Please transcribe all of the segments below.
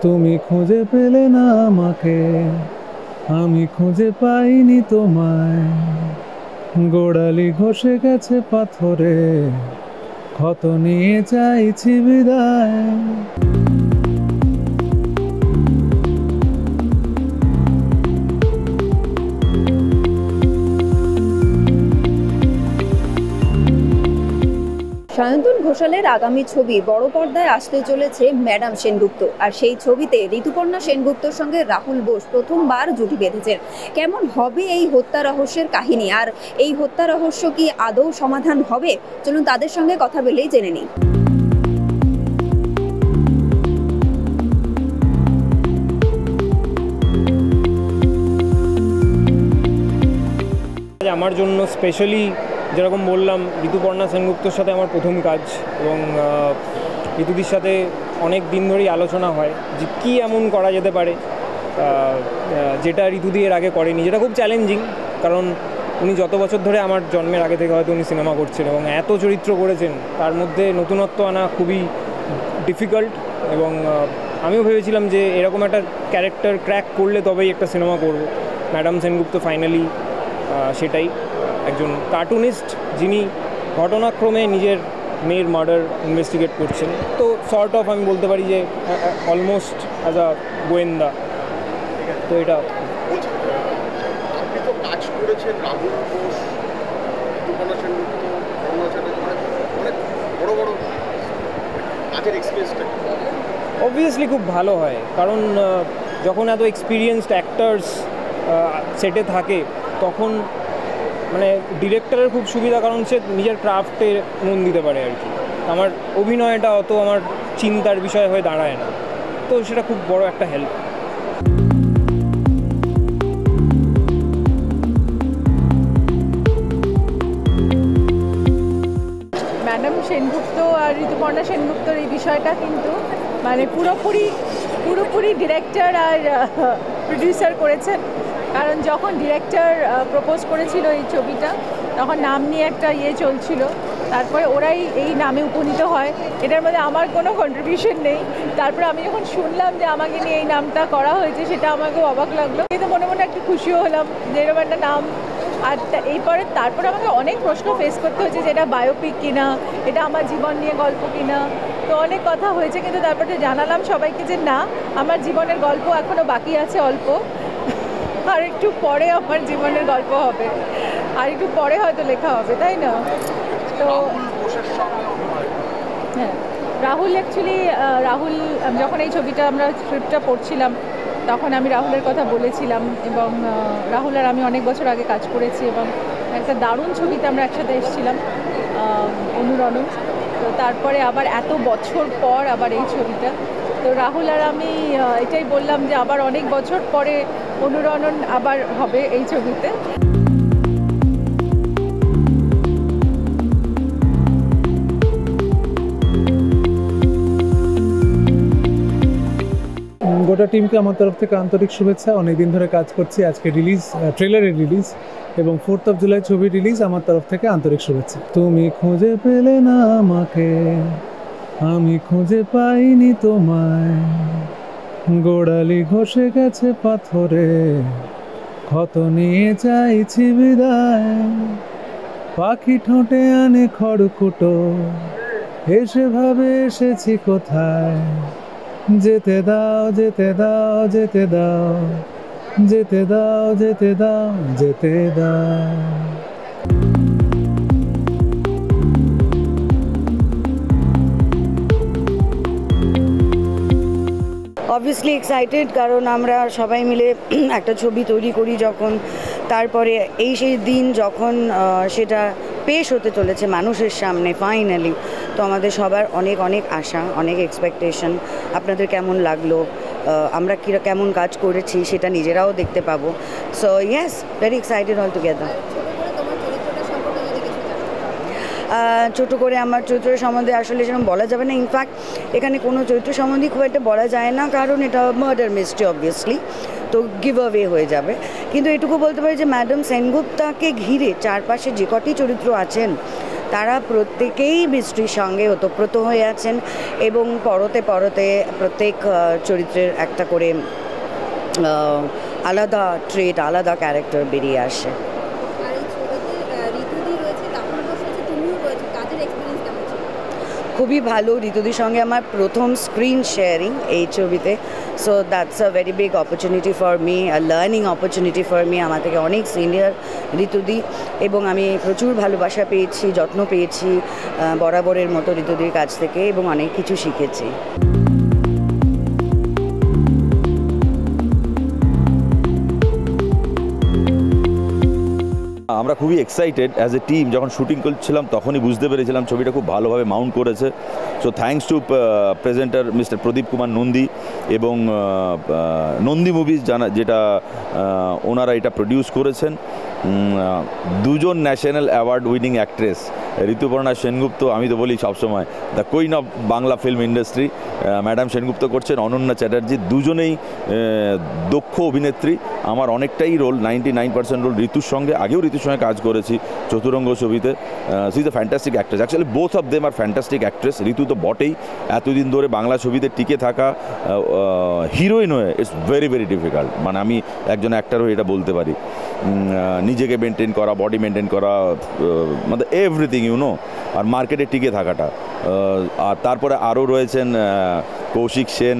তুমি খুঁজে পেলে না আমাকে, আমি খুঁজে পাইনি তোমায়। গোড়ালি ঘষে গেছে পাথরে, ক্ষত নিয়ে চাইছি বিদায়। সায়ন্তন ঘোষালের আগামী ছবি বড় পর্দায় আসতে চলেছে ম্যাডাম সেনগুপ্ত। আর সেই ছবিতে ঋতুপর্ণা সেনগুপ্তর সঙ্গে রাহুল বোস প্রথমবার জুটি বেঁধেছেন। কেমন হবে এই হত্যা রহস্যের কাহিনী, আর এই হত্যা রহস্য কি আদৌ সমাধান হবে? চলুন তাদের সঙ্গে কথা বলেই জেনে নিই। আমার জন্য স্পেশালি যেরকম বললাম, ঋতুপর্ণা সেনগুপ্তর সাথে আমার প্রথম কাজ, এবং ঋতুদির সাথে অনেক দিন ধরেই আলোচনা হয় যে কী এমন করা যেতে পারে যেটা ঋতুদি এর আগে করেনি, যেটা খুব চ্যালেঞ্জিং। কারণ উনি যত বছর ধরে, আমার জন্মের আগে থেকে হয়তো উনি সিনেমা করছেন এবং এত চরিত্র করেছেন, তার মধ্যে নতুনত্ব আনা খুবই ডিফিকাল্ট। এবং আমিও ভেবেছিলাম যে এরকম একটা ক্যারেক্টার ক্র্যাক করলে তবেই একটা সিনেমা করব। ম্যাডাম সেনগুপ্ত ফাইনালি সেটাই, একজন কার্টুনিস্ট যিনি ঘটনাক্রমে নিজের মেয়ের মার্ডার ইনভেস্টিগেট করছেন। তো সর্ট অফ আমি বলতে পারি যে অলমোস্ট অ্যাজ আ গোয়েন্দা। তো এটা আপনি তো কাজ করেছেন রাহুল বোস, ঋতুপর্ণা সেনগুপ্ত, অনেক বড় বড় কাজের এক্সপিরিয়েন্সটা অবভিয়াসলি খুব ভালো হয়, কারণ যখন এত এক্সপিরিয়েন্সড অ্যাক্টার্স সেটে থাকে তখন মানে ডিরেক্টরের খুব সুবিধা, কারণ সে নিজের ক্রাফটে মন দিতে পারে আর কি। আমার অভিনয়টা অত আমার চিন্তার বিষয় হয়ে দাঁড়ায় না, তো সেটা খুব বড় একটা হেল্প। ম্যাডাম সেনগুপ্ত আর ঋতুপর্ণা সেনগুপ্তর এই বিষয়টা কিন্তু মানে পুরোপুরি ডিরেক্টর আর প্রডিউসার করেছেন। কারণ যখন ডিরেক্টর প্রপোজ করেছিল এই ছবিটা, তখন নাম নিয়ে একটা চলছিল, তারপরে ওরাই এই নামে উপনীত হয়। এটার মধ্যে আমার কোনো কন্ট্রিবিউশন নেই। তারপরে আমি যখন শুনলাম যে আমাকে নিয়ে এই নামটা করা হয়েছে, সেটা আমাকে অবাক লাগলো, কিন্তু মনে মনে একটু খুশিও হলাম যে এরকম একটা নাম। আর তারপরে আমাকে অনেক প্রশ্ন ফেস করতে হয়েছে যে এটা বায়োপিক কিনা, এটা আমার জীবন নিয়ে গল্প কিনা। তো অনেক কথা হয়েছে, কিন্তু তারপরে জানালাম সবাইকে যে না, আমার জীবনের গল্প এখনও বাকি আছে অল্প, আর একটু পরে আমার জীবনের গল্প হবে, আর একটু পরে হয়তো লেখা হবে, তাই না? তো হ্যাঁ, রাহুল যখন এই ছবিটা আমরা স্ক্রিপ্টটা পড়ছিলাম, তখন আমি রাহুলের কথা বলেছিলাম, এবং রাহুল আর আমি অনেক বছর আগে কাজ করেছি, এবং একটা দারুণ ছবিতে আমরা একসাথে এসেছিলাম, অনুরণন। তো তারপরে আবার এত বছর পর আবার এই ছবিটা, তো রাহুল আর আমি এটাই বললাম যে আবার অনেক বছর পরে অনুরণন আবার হবে এই ছবিতে। গোটা টিমকে আমার তরফ থেকে আন্তরিক শুভেচ্ছা। অনেকদিন ধরে কাজ করছি, আজকে রিলিজ, ট্রেলারের রিলিজ, এবং 4th of July ছবি রিলিজ। আমার তরফ থেকে আন্তরিক শুভেচ্ছা। তুমি খুঁজে পেলে না আমাকে, আমি খুঁজে পাইনি তোমায়। গোড়ালি ঘষে গেছে পাথরে, ক্ষত নিয়ে চাইছি বিদায়। পাখি ঠোঁটে আনে খড়কুটো, এসে ভাবে এসেছি কোথায়। যেতে দাও, যেতে দাও, যেতে দাও, যেতে দাও, যেতে দাও, যেতে দাও। অবভিয়াসলি এক্সাইটেড, কারণ আমরা সবাই মিলে একটা ছবি তৈরি করি যখন, তারপরে সেই দিন যখন সেটা পেশ হতে চলেছে মানুষের সামনে ফাইনালি, তো আমাদের সবার অনেক অনেক আশা, অনেক এক্সপেকটেশন। আপনাদের কেমন লাগলো, আমরা কেমন কাজ করেছি সেটা নিজেরাও দেখতে পাবো। So yes, very excited all together. ছোটো করে আমার চরিত্রের সম্বন্ধে আসলে সেরকম বলা যাবে না। ইনফ্যাক্ট এখানে কোনো চরিত্র সম্বন্ধে খুব একটা বলা যায় না, কারণ এটা মার্ডার মিস্ট্রি অবভিয়াসলি, তো গিভ অ্যাওয়ে হয়ে যাবে। কিন্তু এটুকু বলতে পারি যে ম্যাডাম সেনগুপ্তাকে ঘিরে চারপাশে যে কটি চরিত্র আছেন তারা প্রত্যেকেই বৃষ্টির সঙ্গে ওতপ্রোত হয়ে আছেন এবং পরতে পরতে প্রত্যেক চরিত্রের একটা করে আলাদা ট্রেট, আলাদা ক্যারেক্টার বেরিয়ে আসে। আর এই ছবিতে ঋতুদি রয়েছে, রাহুল বোস রয়েছে, তুমিও রয়েছে, কাজের এক্সপিরিয়েন্স কেমন ছিল? খুবই ভালো। ঋতুদির সঙ্গে আমার প্রথম স্ক্রিন শেয়ারিং এই ছবিতে, so that's a very big opportunity for me, a learning opportunity for me. আমার থেকে অনেক সিনিয়র ঋতুদি এবং আমি প্রচুর ভালোবাসা পেয়েছি, যত্ন পেয়েছি বরাবরের মতো ঋতুদির কাছ থেকে এবং অনেক কিছু শিখেছি। আমরা খুবই এক্সাইটেড অ্যাজ এ টিম। যখন শুটিং করছিলাম তখনই বুঝতে পেরেছিলাম ছবিটা খুব ভালোভাবে মাউন্ট করেছে। So thanks to presenter mister Pradip Kumar Nandi এবং নন্দী মুভিজ যেটা ওনারা এটা প্রডিউস করেছেন। দুজন national award winning actress Rituparna Sengupta, আমি তো বলি সবসময় the queen of Bangla film industry, madam Sengupta করছেন, অনন্যা চ্যাটার্জি, দুজনেই দক্ষ অভিনেত্রী। আমার অনেকটাই রোল, 99% রোল ঋতুর সঙ্গে, আগেও ঋতুর সঙ্গে কাজ করেছি চতুরঙ্গ ছবিতে। She is a fantastic actress, actually both of them are fantastic actress. Ritu তো বটেই, এতদিন ধরে বাংলা ছবিতে টিকে থাকা হিরোইন হয়ে ইটস ভেরি ভেরি ডিফিকাল্ট। মানে আমি একজন অ্যাক্টর হয়ে এটা বলতে পারি, নিজেকে মেনটেন করা, বডি মেনটেন করা, মানে এভরিথিং ইউনো, আর মার্কেটে টিকে থাকাটা। আর তারপরে আরও রয়েছেন কৌশিক সেন,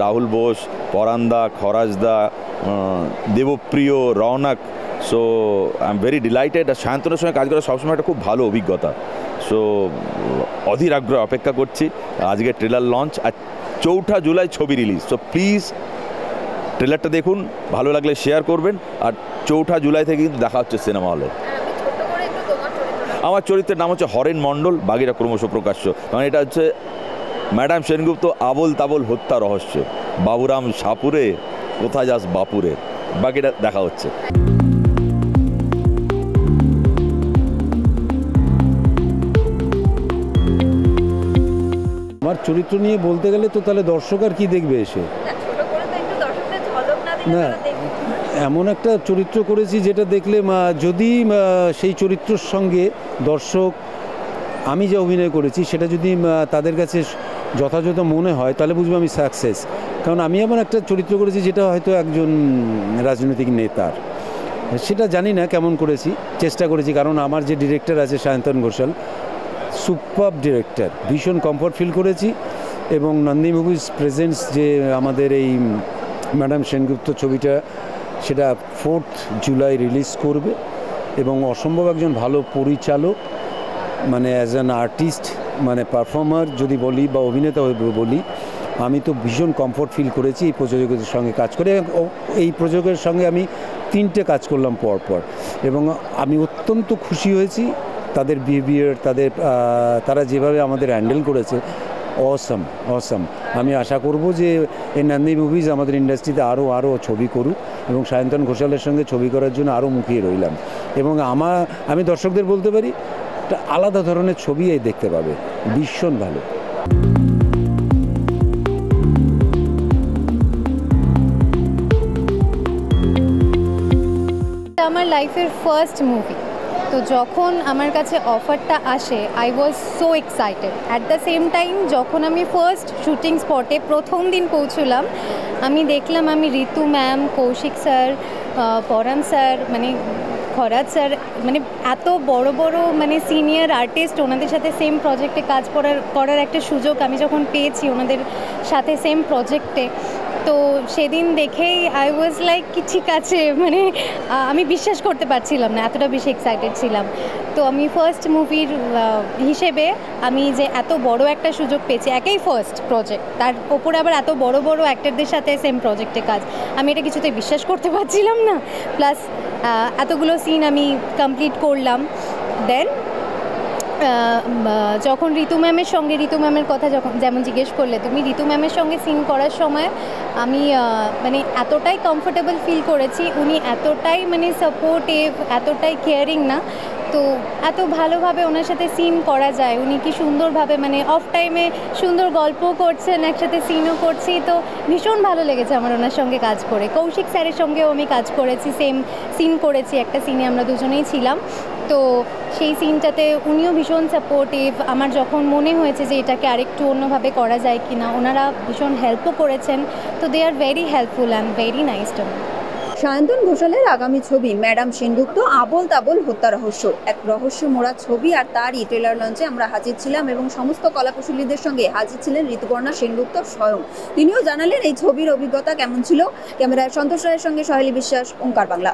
রাহুল বোস, পরান্দা, খরাজদা, Debpriya, Rounak. So I am very delighted. আর সায়ন্তনের সঙ্গে কাজ করা সবসময় একটা খুব ভালো অভিজ্ঞতা। সো অধীর আগ্রহে অপেক্ষা করছি আজকে ট্রেলার লঞ্চ, আর 4 জুলাই ছবি রিলিজ। সো প্লিজ ট্রেলারটা দেখুন, ভালো লাগলে শেয়ার করবেন। আর 4 জুলাই থেকে কিন্তু দেখা হচ্ছে সিনেমা হলে। আমার চরিত্রের নাম হচ্ছে হরেন মণ্ডল, বাকিটা ক্রমশ প্রকাশ্য। কারণ এটা হচ্ছে ম্যাডাম সেনগুপ্ত আবোল তাবোল হত্যা রহস্য, বাবুরাম সাপুরে কোথায় যাস বাপুরে, বাকিটা দেখা হচ্ছে। আমার চরিত্র নিয়ে বলতে গেলে তো তাহলে দর্শক আর কি দেখবে এসে? না, এমন একটা চরিত্র করেছি যেটা দেখলে যদি সেই চরিত্রের সঙ্গে দর্শক, আমি যে অভিনয় করেছি সেটা যদি তাদের কাছে যথাযথ মনে হয় তাহলে বুঝবো আমি সাকসেস। কারণ আমি এমন একটা চরিত্র করেছি যেটা হয়তো একজন রাজনৈতিক নেতার, সেটা জানি না কেমন করেছি, চেষ্টা করেছি। কারণ আমার যে ডিরেক্টর আছে সায়ন্তন ঘোষাল, সুপার ডিরেক্টর, ভীষণ কমফর্ট ফিল করেছি। এবং নন্দী মুভিজ প্রেজেন্টস যে আমাদের এই ম্যাডাম সেনগুপ্ত ছবিটা, সেটা 4 জুলাই রিলিজ করবে এবং অসম্ভব একজন ভালো পরিচালক, মানে অ্যাজ অ্যান আর্টিস্ট, মানে পারফর্মার যদি বলি বা অভিনেতা বলি, আমি তো ভীষণ কমফর্ট ফিল করেছি এই প্রযোজকের সঙ্গে কাজ করে। এই প্রযোজকের সঙ্গে আমি 3টে কাজ করলাম পরপর এবং আমি অত্যন্ত খুশি হয়েছি তাদের বিহেভিয়ার, তারা যেভাবে আমাদের হ্যান্ডেল করেছে। অসম। আমি আশা করব যে এই নন্দী মুভিজ আমাদের ইন্ডাস্ট্রিতে আরও ছবি করুক এবং সায়ন্তন ঘোষালের সঙ্গে ছবি করার জন্য আরও মুখিয়ে রইলাম। এবং আমি দর্শকদের বলতে পারি একটা আলাদা ধরনের ছবি এই দেখতে পাবে, ভীষণ ভালো। আমার লাইফের ফার্স্ট মুভি, তো যখন আমার কাছে অফারটা আসে I was so excited. At the same time যখন আমি ফার্স্ট শুটিং স্পটে প্রথম দিন পৌঁছলাম, আমি দেখলাম আমি ঋতু ম্যাম, কৌশিক স্যার, পরাম স্যার, মানে খরাজ স্যার, মানে এত বড় বড় মানে সিনিয়র আর্টিস্ট, ওনাদের সাথে সেম প্রজেক্টে কাজ করার একটা সুযোগ আমি যখন পেয়েছি ওনাদের সাথে সেম প্রজেক্টে, তো সেদিন দেখেই আই ওয়াজ লাইক কি ঠিক আছে, মানে আমি বিশ্বাস করতে পারছিলাম না, এতটা বেশি এক্সাইটেড ছিলাম। তো আমি ফার্স্ট মুভির হিসেবে আমি যে এত বড় একটা সুযোগ পেয়েছি, একেই ফার্স্ট প্রজেক্ট, তার ওপরে আবার এত বড় বড় অ্যাক্টরদের সাথে সেম প্রজেক্টে কাজ, আমি এটা কিছুতেই বিশ্বাস করতে পারছিলাম না। প্লাস এতগুলো সিন আমি কমপ্লিট করলাম। দেন যখন ঋতু ম্যামের কথা যেমন জিজ্ঞেস করলে তুমি, ঋতু ম্যামের সঙ্গে সিন করার সময় আমি মানে এতটাই কমফোর্টেবল ফিল করেছি, উনি এতটাই মানে সাপোর্টিভ, এতটাই কেয়ারিং না, তো এত ভালোভাবে ওনার সাথে সিন করা যায়। উনি কি সুন্দরভাবে মানে অফ টাইমে সুন্দর গল্প করছেন, একসাথে সিনও করছি, তো ভীষণ ভালো লেগেছে আমার ওনার সঙ্গে কাজ করে। কৌশিক স্যারের সঙ্গেও আমি কাজ করেছি, সেম সিন করেছি, একটা সিনে আমরা দুজনেই ছিলাম। তো সেই সিনটাতে উনিও ভীষণ সাপোর্টিভ। আমার যখন মনে হয়েছে যে এটাকে আরেকটু অন্যভাবে করা যায় কি না, ওনারা ভীষণ হেল্পও করেছেন। তো they are very helpful and very nice to me. Sayantan ঘোষালের আগামী ছবি ম্যাডাম সেনগুপ্ত আবোল তাবোল হত্যা রহস্য, এক রহস্য মোড়া ছবি। আর তারই ট্রেলার লঞ্চে আমরা হাজির ছিলাম এবং সমস্ত কলাকুশলীদের সঙ্গে হাজির ছিলেন ঋতুপর্ণা সেনগুপ্ত স্বয়ং। তিনিও জানালেন এই ছবির অভিজ্ঞতা কেমন ছিল। ক্যামেরায় সন্তোষ রায়ের সঙ্গে সহেলি বিশ্বাস, ওঙ্কার বাংলা।